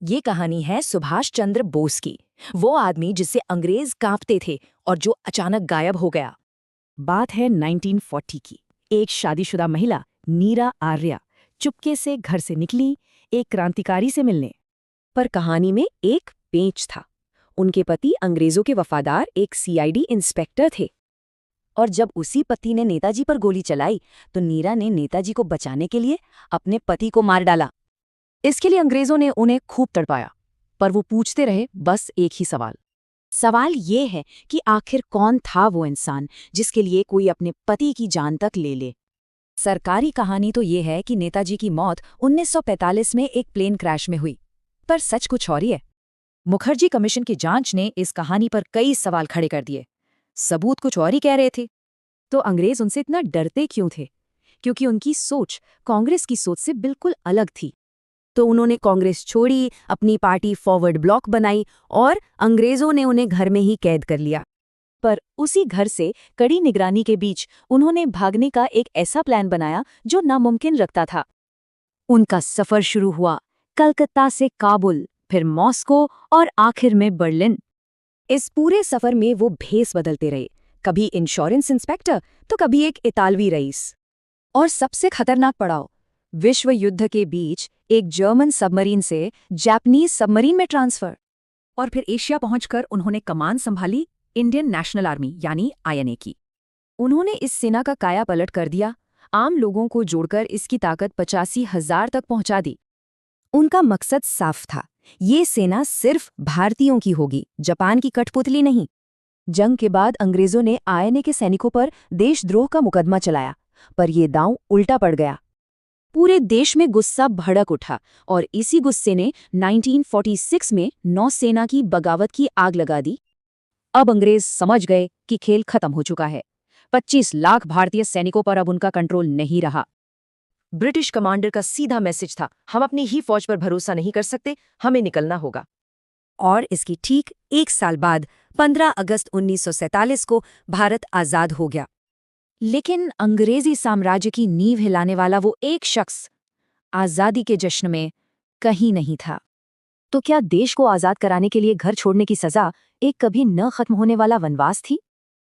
ये कहानी है सुभाष चंद्र बोस की। वो आदमी जिससे अंग्रेज कांपते थे और जो अचानक गायब हो गया। बात है 1940 की। एक शादीशुदा महिला नीरा आर्या चुपके से घर से निकली एक क्रांतिकारी से मिलने। पर कहानी में एक पेंच था। उनके पति अंग्रेजों के वफादार एक सीआईडी इंस्पेक्टर थे। और जब उसी पति ने नेताजी पर गोली चलाई तो नीरा ने नेताजी को बचाने के लिए अपने पति को मार डाला। इसके लिए अंग्रेजों ने उन्हें खूब तड़पाया, पर वो पूछते रहे बस एक ही सवाल ये है कि आखिर कौन था वो इंसान जिसके लिए कोई अपने पति की जान तक ले ले। सरकारी कहानी तो ये है कि नेताजी की मौत 1945 में एक प्लेन क्रैश में हुई, पर सच कुछ और ही है। मुखर्जी कमीशन की जांच ने इस कहानी पर कई सवाल खड़े कर दिए। सबूत कुछ और ही कह रहे थे। तो अंग्रेज उनसे इतना डरते क्यों थे? क्योंकि उनकी सोच कांग्रेस की सोच से बिल्कुल अलग थी। तो उन्होंने कांग्रेस छोड़ी, अपनी पार्टी फॉरवर्ड ब्लॉक बनाई और अंग्रेजों ने उन्हें घर में ही कैद कर लिया। पर उसी घर से कड़ी निगरानी के बीच उन्होंने भागने का एक ऐसा प्लान बनाया जो नामुमकिन लगता था। उनका सफर शुरू हुआ कलकत्ता से काबुल, फिर मॉस्को और आखिर में बर्लिन। इस पूरे सफर में वो भेस बदलते रहे, कभी इंश्योरेंस इंस्पेक्टर तो कभी एक इतालवी रईस। और सबसे खतरनाक पड़ाव, विश्व युद्ध के बीच एक जर्मन सबमरीन से जापानीज सबमरीन में ट्रांसफर। और फिर एशिया पहुंचकर उन्होंने कमान संभाली इंडियन नेशनल आर्मी यानी आईएनए की। उन्होंने इस सेना का कायापलट कर दिया, आम लोगों को जोड़कर इसकी ताकत 85,000 तक पहुंचा दी। उनका मकसद साफ था, ये सेना सिर्फ भारतीयों की होगी, जापान की कठपुतली नहीं। जंग के बाद अंग्रेजों ने आईएनए के सैनिकों पर देशद्रोह का मुकदमा चलाया, पर यह दांव उल्टा पड़ गया। पूरे देश में गुस्सा भड़क उठा और इसी गुस्से ने 1946 में नौसेना की बगावत की आग लगा दी। अब अंग्रेज समझ गए कि खेल खत्म हो चुका है। 25 लाख भारतीय सैनिकों पर अब उनका कंट्रोल नहीं रहा। ब्रिटिश कमांडर का सीधा मैसेज था, हम अपनी ही फौज पर भरोसा नहीं कर सकते, हमें निकलना होगा। और इसकी ठीक एक साल बाद 15 अगस्त 1947 को भारत आजाद हो गया। लेकिन अंग्रेजी साम्राज्य की नींव हिलाने वाला वो एक शख्स आजादी के जश्न में कहीं नहीं था। तो क्या देश को आजाद कराने के लिए घर छोड़ने की सजा एक कभी न खत्म होने वाला वनवास थी?